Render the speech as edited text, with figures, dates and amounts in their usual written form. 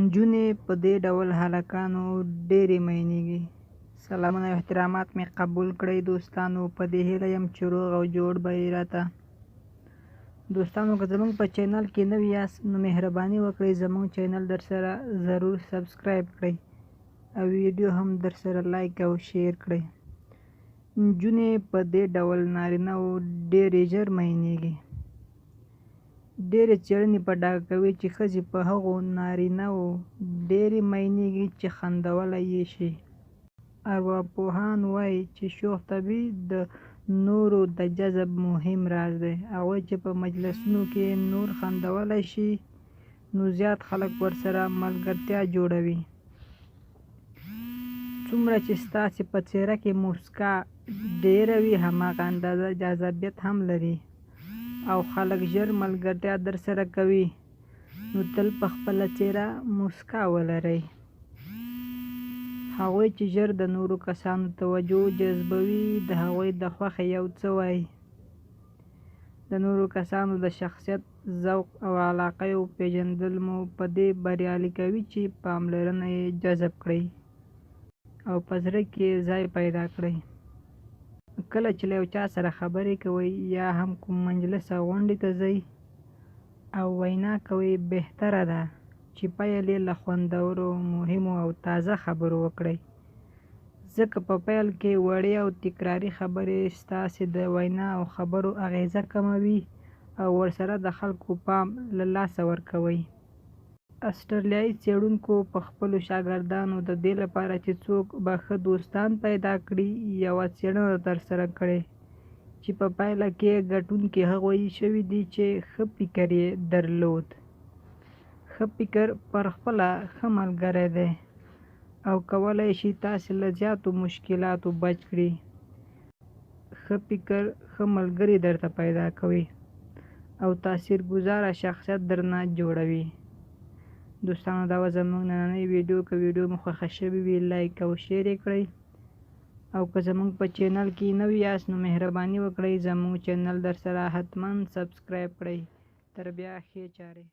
نجونې په دې ډول هلکانو ډېرې مینېږي. سلامونه او احترامات مې قبول کړئ دوستانو. په دې هیله یم چې روغ او جوړ به یې راته. دوستانو که زموږ په چینل کې نوي یاست نو مهرباني وکړئ زموږ چینل در سره ضرور سبسکرایب کړئ او ویډیو هم در سره لایک او شیر کړئ. نجونې په دې ډول نارینه‌و ډېرې ژر مینېږي. ډېرې څېړنې په ډاګه کوي چې ښځې په هغو نارینه‌و ډېرې مینېږي چې خندولی یې شي. ارواپوهان وایي چې شوخ طبیعي د نورو د جذب مهم راز دی. هغوی چې په مجلسونو کې نور خندولی شي نو زیات خلک ورسره ملګرتیا جوړوي. څومره چې ستاسې په څېره کې موسکا ډېره وي هماغه اندازه جذابیت هم لري او خلک ژر ملګرتیا در سره کوي. نو تل په خپله څېره موسکا ولرئ. هغوی چې ژر د نورو کسانو توجه جذبوي د هغوی د خوښې یو څه وایي. د نورو کسانو د شخصیت، ذوق او علاقو پیژندل مو په دې بریالي کوي چې پاملرنه یې جذب کړئ او په زړه کې ځای پیدا کړئ. کله چې له یو چا سره خبرې کوئ یا هم کوم مجلس او غونډې ته ځئ او وینا کوئ بهتره ده چې پیل یې له خوندورو، مهمو او تازه خبرو وکړئ. ځکه په پیل کې وړې او تکراري خبرې ستاسې د وینا او خبرو اغیزه کموي او ورسره د خلکو پام له لاسه ورکوئ. اسټرالیایي څېړونکو په خپلو شاګردانو د دې لپاره چې څوک به ښه دوستان پیدا کړي یوه څېړنه ترسره کړې چې په پایله کې ګټونکي هغوی شوي دي چې ښه فکر یې درلود. ښه فکر پر خپله ښه ملګری دی او کولی شي تاسې له زیاتو مشکلاتو بچ کړي. ښه فکر ښه ملګري درته پیدا کوي او تاثیرګذاره شخصیت درنه جوړوي. دوستانو دا وه زموږ نننۍ ویډیو. که ویډیو مو خوښه شوې وي لایک او شیر یې کړئ او که زموږ په چینل کې نوي یاست نو مهرباني وکړئ زموږ چینل در سره حتما سبسکرایب کړئ. تر بیا ښې چارې.